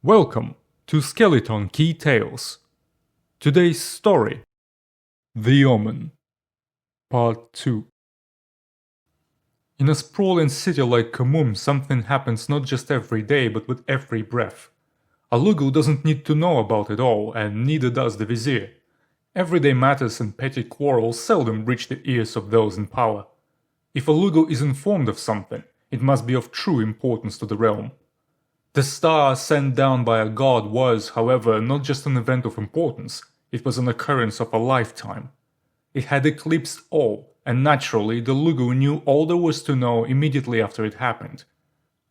Welcome to Skeleton Key Tales. Today's story: The Omen, Part 2. In a sprawling city like Kamum, something happens not just every day but with every breath. A Lugu doesn't need to know about it all, and neither does the Vizier. Everyday matters and petty quarrels seldom reach the ears of those in power. If a Lugu is informed of something, it must be of true importance to the realm. The star sent down by a god was, however, not just an event of importance, it was an occurrence of a lifetime. It had eclipsed all, and naturally the Lugu knew all there was to know immediately after it happened.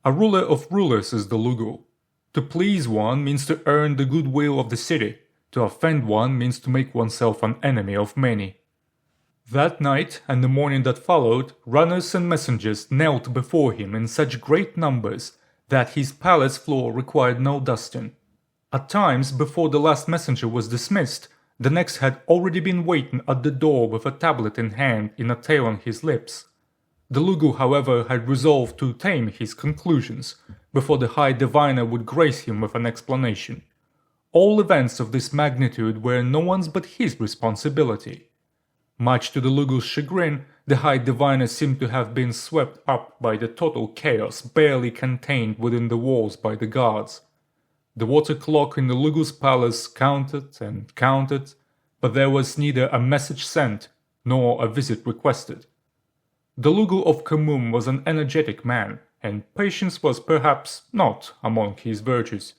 A ruler of rulers is the Lugu. To please one means to earn the goodwill of the city, to offend one means to make oneself an enemy of many. That night and the morning that followed, runners and messengers knelt before him in such great numbers that his palace floor required no dusting. At times, before the last messenger was dismissed, the next had already been waiting at the door with a tablet in hand in a tale on his lips. The Lugu, however, had resolved to tame his conclusions before the High Diviner would grace him with an explanation. All events of this magnitude were no one's but his responsibility. Much to the Lugu's chagrin, the High Diviner seemed to have been swept up by the total chaos barely contained within the walls by the guards. The water clock in the Lugu's palace counted and counted, but there was neither a message sent nor a visit requested. The Lugu of Kamum was an energetic man, and patience was perhaps not among his virtues.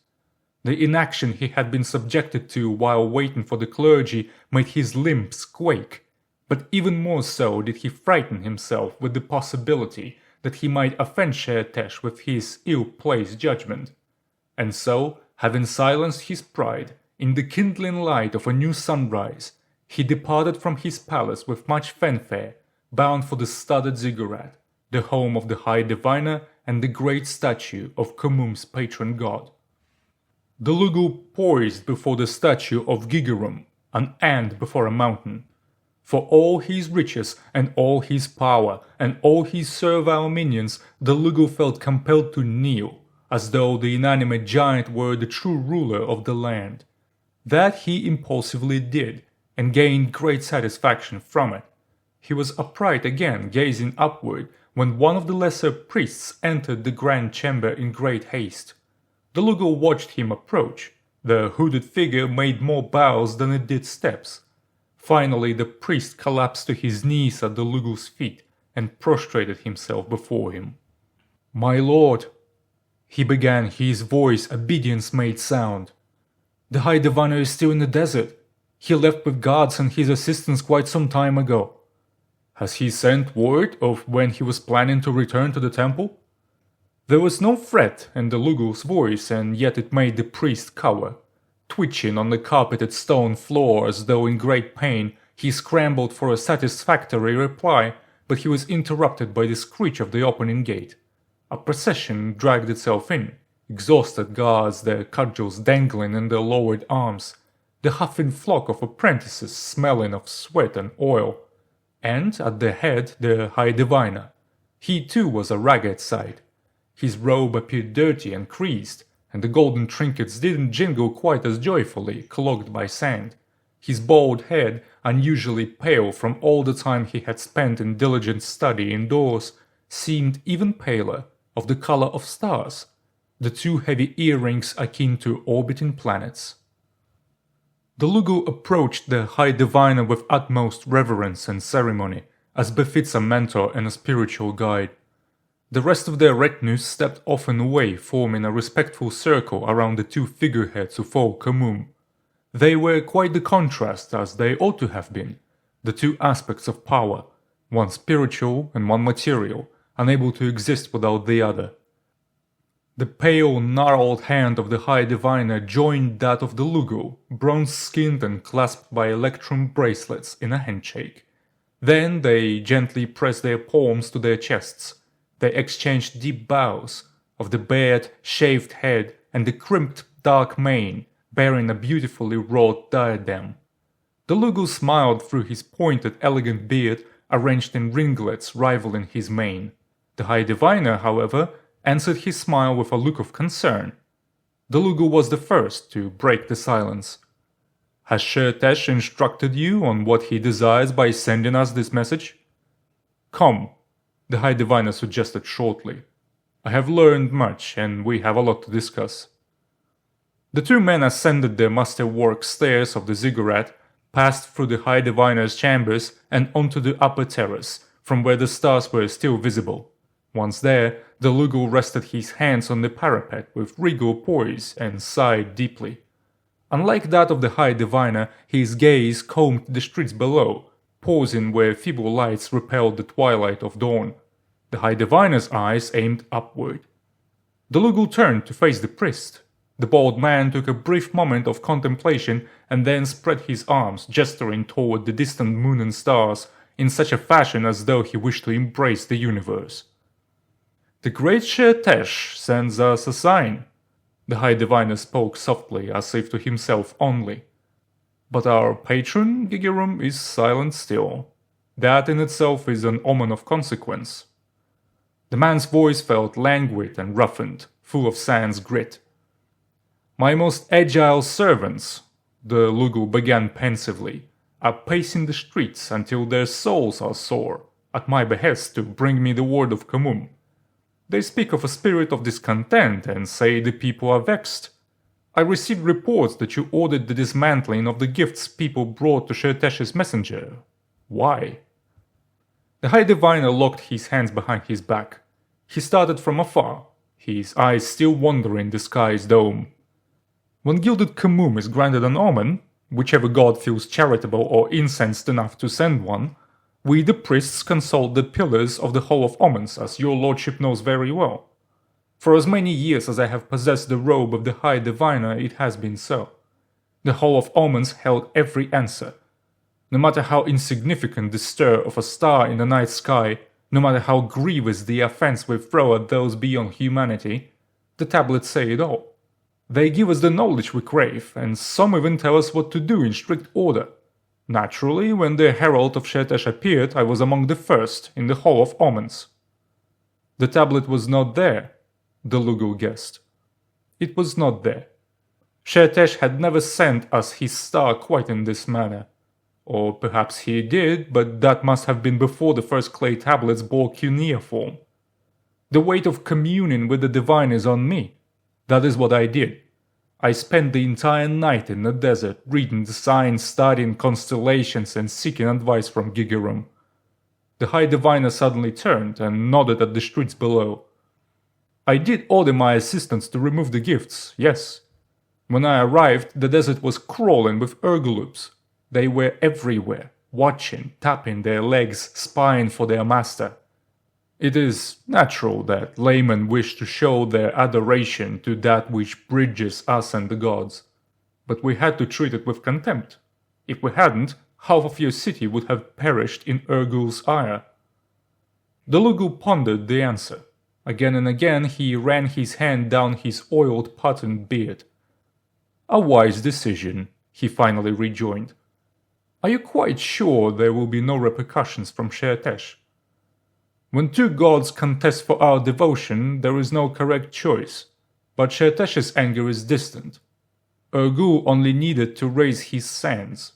The inaction he had been subjected to while waiting for the clergy made his limbs quake. But even more so did he frighten himself with the possibility that he might offend Sheertesh with his ill-placed judgment. And so, having silenced his pride, in the kindling light of a new sunrise, he departed from his palace with much fanfare, bound for the studded ziggurat, the home of the High Diviner and the great statue of Kamum's patron god. The Lugu poised before the statue of Gigerum, an ant before a mountain. For all his riches and all his power and all his servile minions, the Lugu felt compelled to kneel, as though the inanimate giant were the true ruler of the land. That he impulsively did, and gained great satisfaction from it. He was upright again, gazing upward, when one of the lesser priests entered the grand chamber in great haste. The Lugu watched him approach. The hooded figure made more bows than it did steps. Finally, the priest collapsed to his knees at the Lugu's feet and prostrated himself before him. "My lord," he began, his voice obedience made sound. "The High Diviner is still in the desert. He left with guards and his assistants quite some time ago. Has he sent word of when he was planning to return to the temple?" There was no threat in the Lugu's voice, and yet it made the priest cower. Twitching on the carpeted stone floor as though in great pain, he scrambled for a satisfactory reply, but he was interrupted by the screech of the opening gate. A procession dragged itself in, exhausted guards, their cudgels dangling in their lowered arms, the huffing flock of apprentices smelling of sweat and oil, and at their head the High Diviner. He too was a ragged sight. His robe appeared dirty and creased, and the golden trinkets didn't jingle quite as joyfully, clogged by sand. His bald head, unusually pale from all the time he had spent in diligent study indoors, seemed even paler, of the color of stars, the two heavy earrings akin to orbiting planets. The Lugu approached the High Diviner with utmost reverence and ceremony, as befits a mentor and a spiritual guide. The rest of their retinue stepped off and away, forming a respectful circle around the two figureheads of all Kamum. They were quite the contrast, as they ought to have been, the two aspects of power, one spiritual and one material, unable to exist without the other. The pale, gnarled hand of the High Diviner joined that of the Lugu, bronze-skinned and clasped by electrum bracelets in a handshake. Then they gently pressed their palms to their chests. They exchanged deep bows, of the bared, shaved head and the crimped dark mane, bearing a beautifully wrought diadem. The Lugu smiled through his pointed, elegant beard, arranged in ringlets rivaling his mane. The High Diviner, however, answered his smile with a look of concern. The Lugu was the first to break the silence. Has Sher-Tesh instructed you on what he desires by sending us this message? Come, the High Diviner suggested shortly. I have learned much, and we have a lot to discuss. The two men ascended the masterwork stairs of the ziggurat, passed through the High Diviner's chambers, and onto the upper terrace, from where the stars were still visible. Once there, the Lugu rested his hands on the parapet with regal poise and sighed deeply. Unlike that of the High Diviner, his gaze combed the streets below, pausing where feeble lights repelled the twilight of dawn. The High Diviner's eyes aimed upward. The Lugu turned to face the priest. The bald man took a brief moment of contemplation and then spread his arms, gesturing toward the distant moon and stars in such a fashion as though he wished to embrace the universe. The great Sher-Tesh sends us a sign. The High Diviner spoke softly, as if to himself only. But our patron, Gigerum, is silent still. That in itself is an omen of consequence. The man's voice felt languid and roughened, full of sans grit. My most agile servants, the Lugu began pensively, are pacing the streets until their souls are sore, at my behest to bring me the word of Kamum. They speak of a spirit of discontent and say the people are vexed. I received reports that you ordered the dismantling of the gifts people brought to Sher-Tesh's messenger. Why? The High Diviner locked his hands behind his back. He started from afar, his eyes still wandering the sky's dome. When gilded Kamum is granted an omen, whichever god feels charitable or incensed enough to send one, we the priests consult the pillars of the Hall of Omens, as your lordship knows very well. For as many years as I have possessed the robe of the High Diviner, it has been so. The Hall of Omens held every answer. No matter how insignificant the stir of a star in the night sky, no matter how grievous the offense we throw at those beyond humanity, the tablets say it all. They give us the knowledge we crave, and some even tell us what to do in strict order. Naturally, when the Herald of Sher-Tesh appeared, I was among the first in the Hall of Omens. The tablet was not there, the Lugu guessed. It was not there. Sher-Tesh had never sent us his star quite in this manner. Or perhaps he did, but that must have been before the first clay tablets bore cuneiform. The weight of communion with the divine is on me. That is what I did. I spent the entire night in the desert, reading the signs, studying constellations, and seeking advice from Gigerum. The High Diviner suddenly turned and nodded at the streets below. I did order my assistants to remove the gifts, yes. When I arrived, the desert was crawling with Urguloops. They were everywhere, watching, tapping their legs, spying for their master. It is natural that laymen wish to show their adoration to that which bridges us and the gods. But we had to treat it with contempt. If we hadn't, half of your city would have perished in Urgul's ire. The Lugu pondered the answer. Again and again he ran his hand down his oiled patterned beard. A wise decision, he finally rejoined. Are you quite sure there will be no repercussions from Sher-Tesh? When two gods contest for our devotion, there is no correct choice, but Sher-Tesh's anger is distant. Urgul only needed to raise his sands.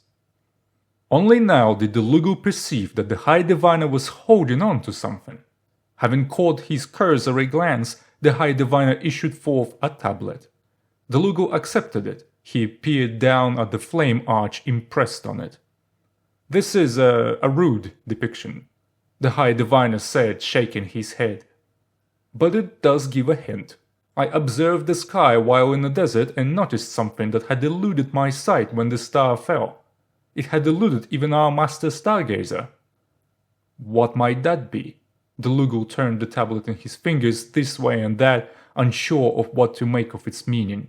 Only now did the Lugu perceive that the High Diviner was holding on to something. Having caught his cursory glance, the High Diviner issued forth a tablet. The Lugu accepted it. He peered down at the flame arch impressed on it. This is a rude depiction, the High Diviner said, shaking his head. But it does give a hint. I observed the sky while in the desert and noticed something that had eluded my sight when the star fell. It had eluded even our master stargazer. What might that be? The Lugu turned the tablet in his fingers this way and that, unsure of what to make of its meaning.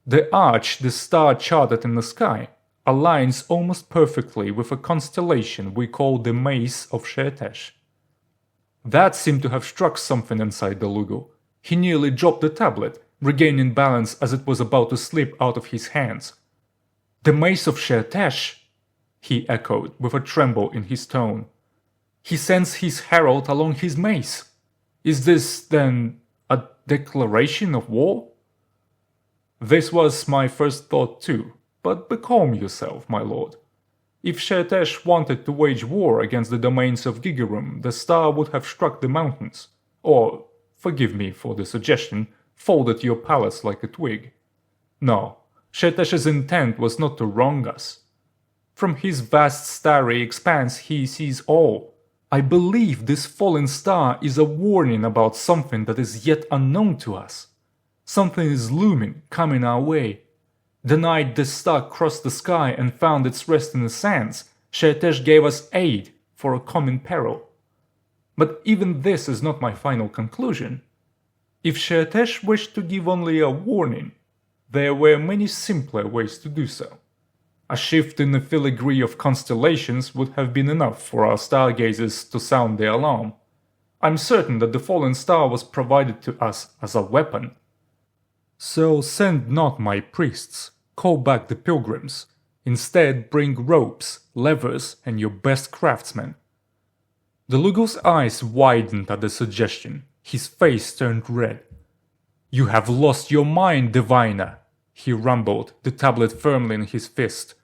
The arch the star charted in the sky aligns almost perfectly with a constellation we call the Mace of Sher-Tesh. That seemed to have struck something inside the Lugu. He nearly dropped the tablet, regaining balance as it was about to slip out of his hands. The Mace of Sher-Tesh, he echoed with a tremble in his tone. He sends his herald along his mace. Is this, then, a declaration of war? This was my first thought too, but becalm yourself, my lord. If Shetesh wanted to wage war against the domains of Gigerum, the star would have struck the mountains, or, forgive me for the suggestion, folded your palace like a twig. No, Shetesh's intent was not to wrong us. From his vast starry expanse he sees all. I believe this fallen star is a warning about something that is yet unknown to us. Something is looming, coming our way. The night this star crossed the sky and found its rest in the sands, Shetesh gave us aid for a common peril. But even this is not my final conclusion. If Shetesh wished to give only a warning, there were many simpler ways to do so. A shift in the filigree of constellations would have been enough for our stargazers to sound the alarm. I'm certain that the fallen star was provided to us as a weapon. So send not my priests, call back the pilgrims. Instead bring ropes, levers, and your best craftsmen. The Lugo's eyes widened at the suggestion. His face turned red. You have lost your mind, diviner, he rumbled, the tablet firmly in his fist.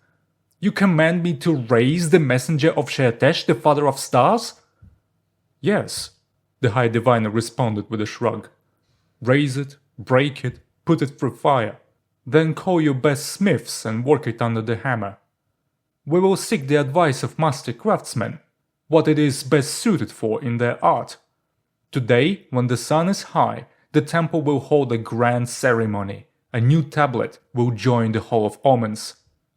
You command me to raise the messenger of Shetesh, the father of stars? Yes, the High Diviner responded with a shrug. Raise it, break it, put it through fire. Then call your best smiths and work it under the hammer. We will seek the advice of master craftsmen, what it is best suited for in their art. Today, when the sun is high, the temple will hold a grand ceremony. A new tablet will join the Hall of Omens,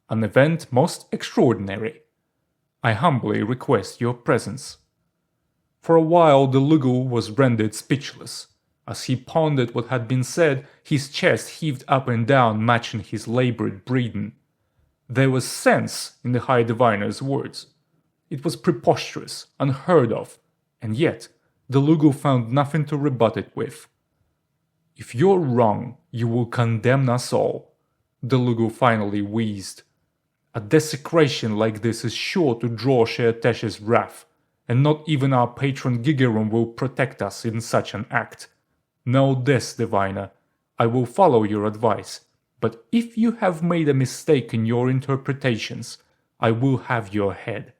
an event most extraordinary. I humbly request your presence. For a while the Lugo was rendered speechless. As he pondered what had been said, his chest heaved up and down, matching his labored breathing. There was sense in the High Diviner's words. It was preposterous, unheard of, and yet the Lugo found nothing to rebut it with. If you're wrong, you will condemn us all, the Lugo finally wheezed. A desecration like this is sure to draw Sheetesh's wrath, and not even our patron Gigerum will protect us in such an act. Know this, Diviner, I will follow your advice, but if you have made a mistake in your interpretations, I will have your head.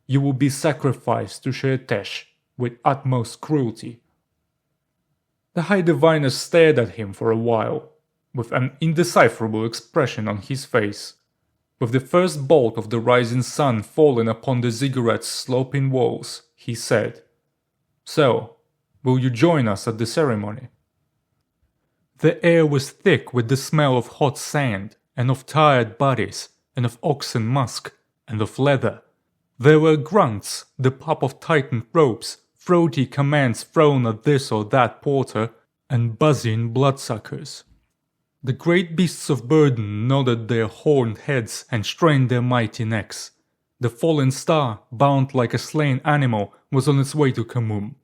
You will be sacrificed to Sheetesh with utmost cruelty. The High Diviner stared at him for a while, with an indecipherable expression on his face. With the first bolt of the rising sun falling upon the ziggurat's sloping walls, he said, So, will you join us at the ceremony? The air was thick with the smell of hot sand, and of tired bodies, and of oxen musk, and of leather. There were grunts, the pop of tightened ropes, throaty commands thrown at this or that porter, and buzzing bloodsuckers. The great beasts of burden nodded their horned heads and strained their mighty necks. The fallen star, bound like a slain animal, was on its way to Kamum.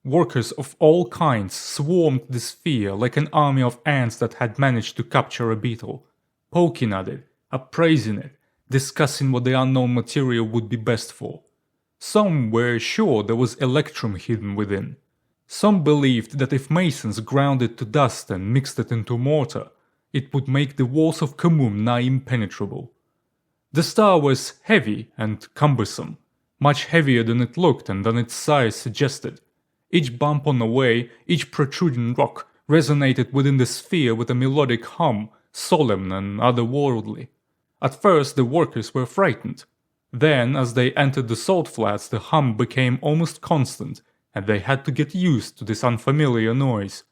Workers of all kinds swarmed the sphere like an army of ants that had managed to capture a beetle, poking at it, appraising it, discussing what the unknown material would be best for. Some were sure there was electrum hidden within. Some believed that if masons ground it to dust and mixed it into mortar, it would make the walls of Kamum nigh impenetrable. The star was heavy and cumbersome, much heavier than it looked and than its size suggested. Each bump on the way, each protruding rock, resonated within the sphere with a melodic hum, solemn and otherworldly. At first the workers were frightened. Then, as they entered the salt flats, the hum became almost constant, and they had to get used to this unfamiliar noise.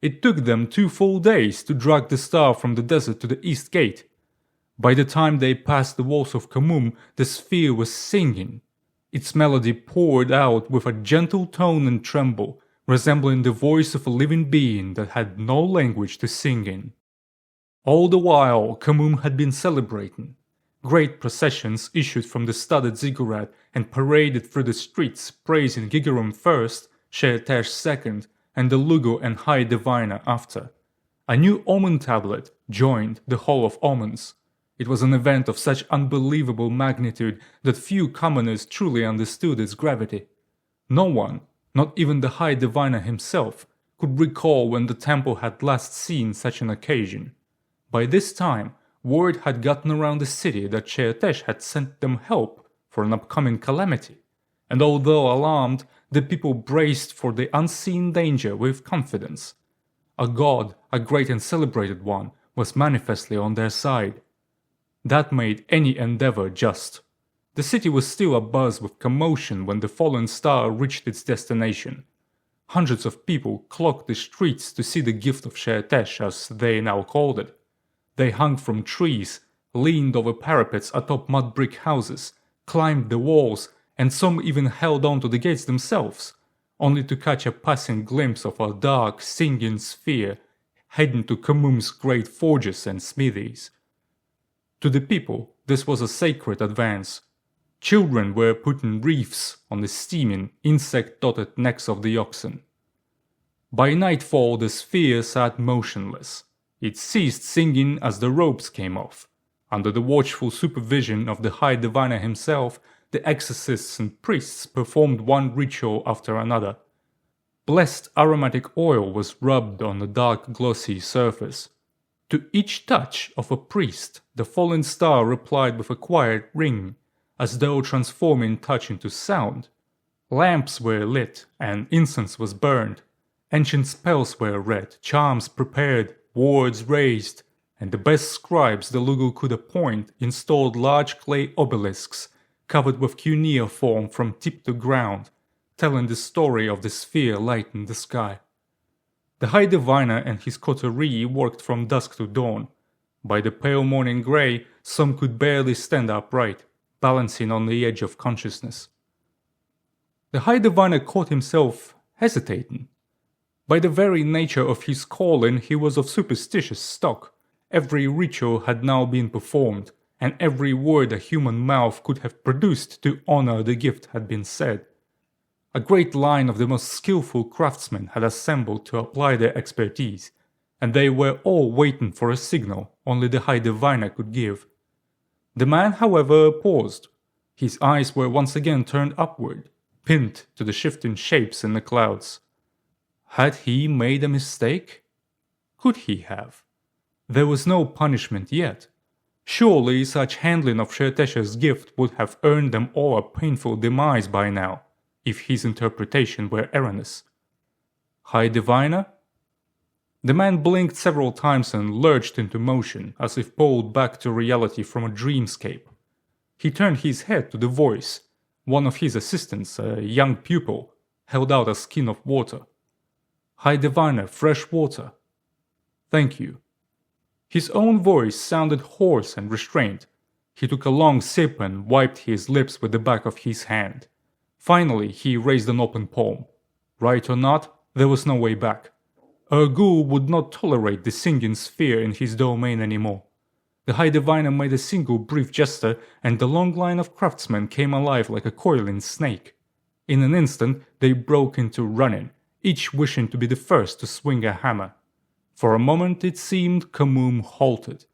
It took them 2 full days to drag the star from the desert to the east gate. By the time they passed the walls of Kamum, the sphere was singing. Its melody poured out with a gentle tone and tremble, resembling the voice of a living being that had no language to sing in. All the while, Kamum had been celebrating. Great processions issued from the studded ziggurat and paraded through the streets, praising Gigerum first, Sheetesh second, and the Lugo and High Diviner after. A new Omen tablet joined the Hall of Omens. It was an event of such unbelievable magnitude that few commoners truly understood its gravity. No one, not even the High Diviner himself, could recall when the temple had last seen such an occasion. By this time, word had gotten around the city that Sheatesh had sent them help for an upcoming calamity, and although alarmed, the people braced for the unseen danger with confidence. A god, a great and celebrated one, was manifestly on their side. That made any endeavor just. The city was still abuzz with commotion when the fallen star reached its destination. Hundreds of people clogged the streets to see the gift of Sheatesh, as they now called it. They hung from trees, leaned over parapets atop mud brick houses, climbed the walls, and some even held on to the gates themselves, only to catch a passing glimpse of a dark, singing sphere heading to Khamum's great forges and smithies. To the people, this was a sacred advance. Children were putting wreaths on the steaming, insect-dotted necks of the oxen. By nightfall, the sphere sat motionless. It ceased singing as the ropes came off. Under the watchful supervision of the High Diviner himself, the exorcists and priests performed one ritual after another. Blessed aromatic oil was rubbed on the dark glossy surface. To each touch of a priest, the fallen star replied with a quiet ring, as though transforming touch into sound. Lamps were lit, and incense was burned. Ancient spells were read, charms prepared, wards raised, and the best scribes the Lugu could appoint installed large clay obelisks covered with cuneiform from tip to ground, telling the story of the sphere lighting the sky. The High Diviner and his coterie worked from dusk to dawn. By the pale morning grey, some could barely stand upright, balancing on the edge of consciousness. The High Diviner caught himself hesitating. By the very nature of his calling, he was of superstitious stock. Every ritual had now been performed, and every word a human mouth could have produced to honor the gift had been said. A great line of the most skillful craftsmen had assembled to apply their expertise, and they were all waiting for a signal only the High Diviner could give. The man, however, paused. His eyes were once again turned upward, pinned to the shifting shapes in the clouds. Had he made a mistake? Could he have? There was no punishment yet. Surely such handling of Sheatesh's gift would have earned them all a painful demise by now, if his interpretation were erroneous. High Diviner? The man blinked several times and lurched into motion, as if pulled back to reality from a dreamscape. He turned his head to the voice. One of his assistants, a young pupil, held out a skin of water. High Diviner, fresh water. Thank you. His own voice sounded hoarse and restrained. He took a long sip and wiped his lips with the back of his hand. Finally, he raised an open palm. Right or not, there was no way back. Ergul would not tolerate the singing sphere in his domain anymore. The High Diviner made a single brief gesture, and the long line of craftsmen came alive like a coiling snake. In an instant, they broke into running, each wishing to be the first to swing a hammer. For a moment it seemed Khamum halted.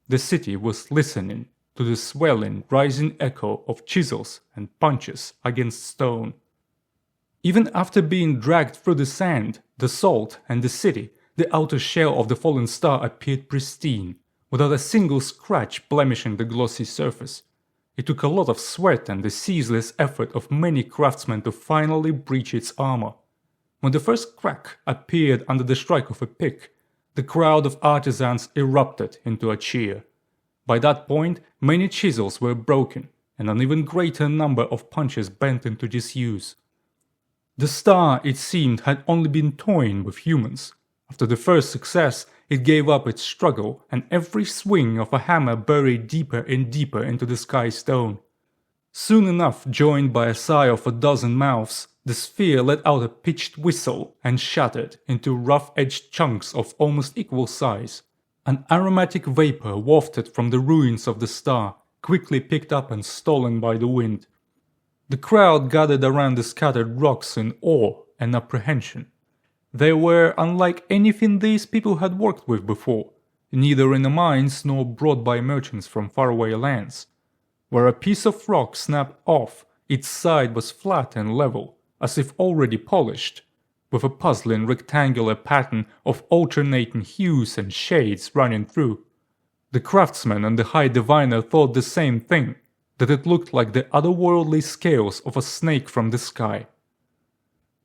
The city was listening to the swelling, rising echo of chisels and punches against stone. Even after being dragged through the sand, the salt, and the city, the outer shell of the fallen star appeared pristine, without a single scratch blemishing the glossy surface. It took a lot of sweat and the ceaseless effort of many craftsmen to finally breach its armor. When the first crack appeared under the strike of a pick, the crowd of artisans erupted into a cheer. By that point, many chisels were broken, and an even greater number of punches bent into disuse. The star, it seemed, had only been toying with humans. After the first success, it gave up its struggle, and every swing of a hammer buried deeper and deeper into the sky stone. Soon enough, joined by a sigh of a dozen mouths, the sphere let out a pitched whistle and shattered into rough-edged chunks of almost equal size. An aromatic vapor wafted from the ruins of the star, quickly picked up and stolen by the wind. The crowd gathered around the scattered rocks in awe and apprehension. They were unlike anything these people had worked with before, neither in the mines nor brought by merchants from faraway lands. Where a piece of rock snapped off, its side was flat and level, as if already polished, with a puzzling rectangular pattern of alternating hues and shades running through. The craftsman and the high diviner thought the same thing, that it looked like the otherworldly scales of a snake from the sky.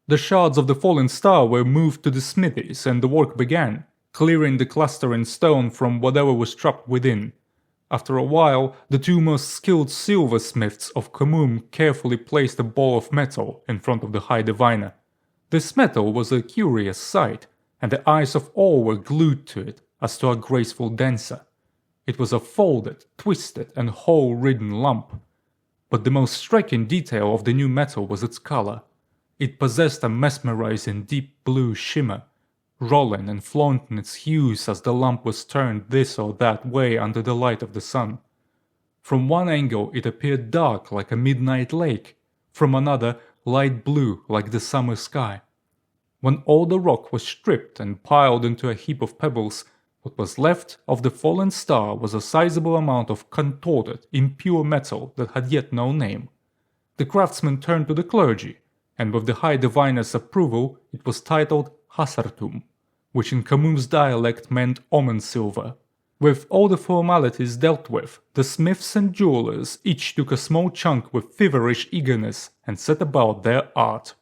The shards of the fallen star were moved to the smithies and the work began, clearing the clustering stone from whatever was trapped within. After a while, the two most skilled silversmiths of Kamum carefully placed a ball of metal in front of the high diviner. This metal was a curious sight, and the eyes of all were glued to it as to a graceful dancer. It was a folded, twisted, and hole-ridden lump. But the most striking detail of the new metal was its color. It possessed a mesmerizing deep blue shimmer, rolling and flaunting its hues as the lump was turned this or that way under the light of the sun. From one angle it appeared dark like a midnight lake, from another light blue like the summer sky. When all the rock was stripped and piled into a heap of pebbles, what was left of the fallen star was a sizable amount of contorted, impure metal that had yet no name. The craftsman turned to the clergy, and with the high diviner's approval it was titled Hasartum, which in Kamum's dialect meant Omen silver. With all the formalities dealt with, the smiths and jewelers each took a small chunk with feverish eagerness and set about their art.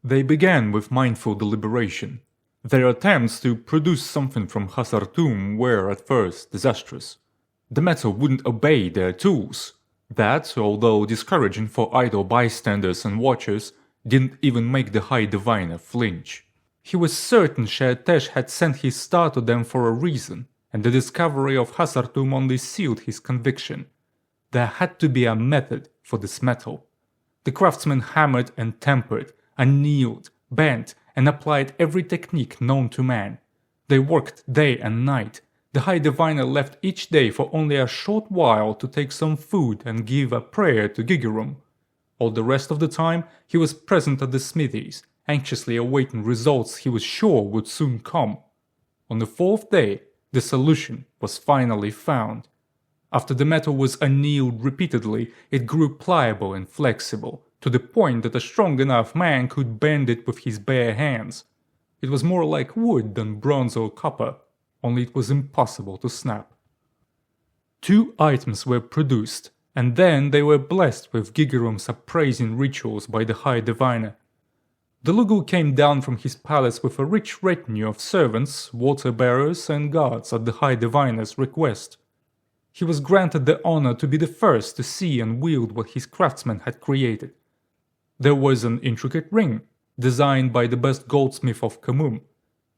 They began with mindful deliberation. Their attempts to produce something from Hasartum were at first disastrous. The metal wouldn't obey their tools. That, although discouraging for idle bystanders and watchers, didn't even make the high diviner flinch. He was certain Sheatesh had sent his star to them for a reason, and the discovery of Hasartum only sealed his conviction. There had to be a method for this metal. The craftsman hammered and tempered, annealed, bent, and applied every technique known to man. They worked day and night. The high diviner left each day for only a short while to take some food and give a prayer to Gigerum. All the rest of the time he was present at the smithies, anxiously awaiting results he was sure would soon come. On the fourth day, the solution was finally found. After the metal was annealed repeatedly, it grew pliable and flexible, to the point that a strong enough man could bend it with his bare hands. It was more like wood than bronze or copper, only it was impossible to snap. 2 items were produced, and then they were blessed with Gigerum's appraising rituals by the high diviner. The Lugu came down from his palace with a rich retinue of servants, water-bearers, and guards at the high diviner's request. He was granted the honor to be the first to see and wield what his craftsmen had created. There was an intricate ring, designed by the best goldsmith of Kamum,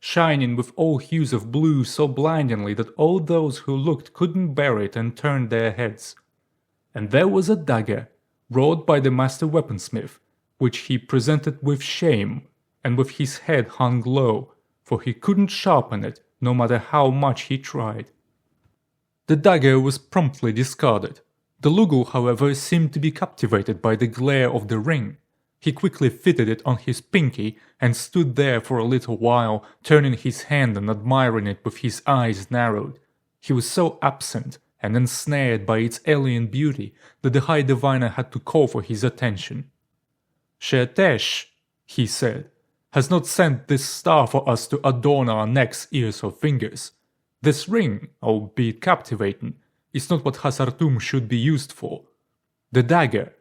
shining with all hues of blue so blindingly that all those who looked couldn't bear it and turned their heads. And there was a dagger, wrought by the master weaponsmith, which he presented with shame, and with his head hung low, for he couldn't sharpen it, no matter how much he tried. The dagger was promptly discarded. The Lugu, however, seemed to be captivated by the glare of the ring. He quickly fitted it on his pinky and stood there for a little while, turning his hand and admiring it with his eyes narrowed. He was so absent and ensnared by its alien beauty that the high diviner had to call for his attention. "Sheatesh," he said, "has not sent this star for us to adorn our necks, ears, or fingers. This ring, albeit captivating, is not what Hasartum should be used for. The dagger."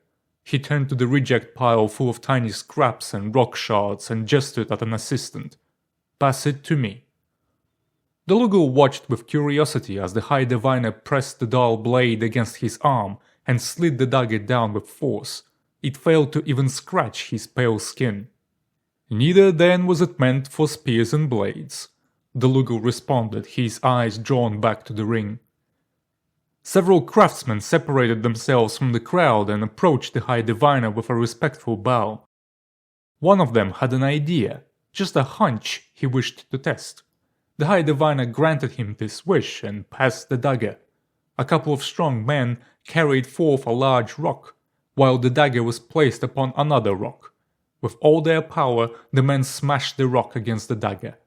He turned to the reject pile full of tiny scraps and rock shards and gestured at an assistant. "Pass it to me." The Lugu watched with curiosity as the high diviner pressed the dull blade against his arm and slid the dagger down with force. It failed to even scratch his pale skin. "Neither then was it meant for spears and blades," the Lugu responded, his eyes drawn back to the ring. Several craftsmen separated themselves from the crowd and approached the high diviner with a respectful bow. One of them had an idea, just a hunch he wished to test. The high diviner granted him this wish and passed the dagger. A couple of strong men carried forth a large rock, while the dagger was placed upon another rock. With all their power, the men smashed the rock against the dagger.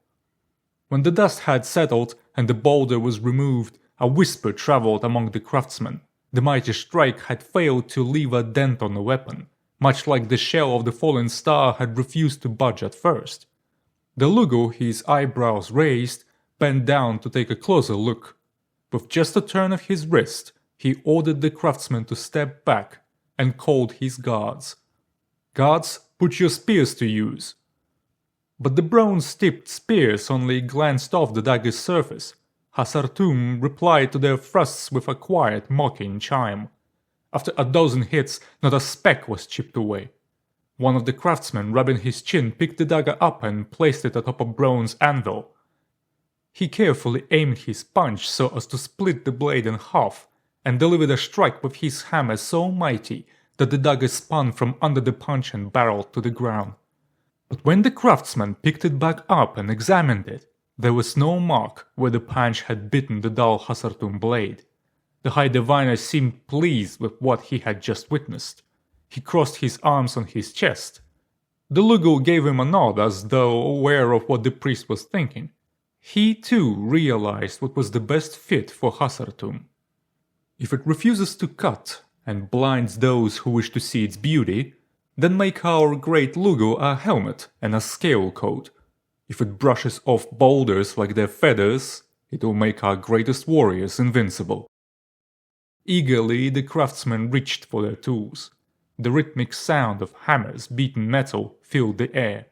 When the dust had settled and the boulder was removed, a whisper travelled among the craftsmen. The mighty strike had failed to leave a dent on the weapon, much like the shell of the fallen star had refused to budge at first. The Lugu, his eyebrows raised, bent down to take a closer look. With just a turn of his wrist, he ordered the craftsman to step back and called his guards. "Guards, put your spears to use." But the bronze-tipped spears only glanced off the dagger's surface. Hasartum replied to their thrusts with a quiet, mocking chime. After a dozen hits, not a speck was chipped away. One of the craftsmen, rubbing his chin, picked the dagger up and placed it atop a bronze anvil. He carefully aimed his punch so as to split the blade in half, and delivered a strike with his hammer so mighty that the dagger spun from under the punch and barreled to the ground. But when the craftsman picked it back up and examined it, there was no mark where the punch had bitten the dull Hasartum blade. The High Diviner seemed pleased with what he had just witnessed. He crossed his arms on his chest. The Lugu gave him a nod as though aware of what the priest was thinking. He too realized what was the best fit for Hasartum. If it refuses to cut and blinds those who wish to see its beauty, then make our great Lugu a helmet and a scale coat. If it brushes off boulders like their feathers, it will make our greatest warriors invincible. Eagerly the craftsmen reached for their tools. The rhythmic sound of hammers beating metal filled the air.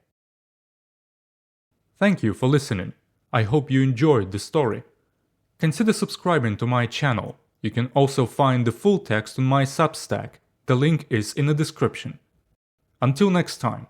Thank you for listening. I hope you enjoyed the story. Consider subscribing to my channel. You can also find the full text on my Substack. The link is in the description. Until next time.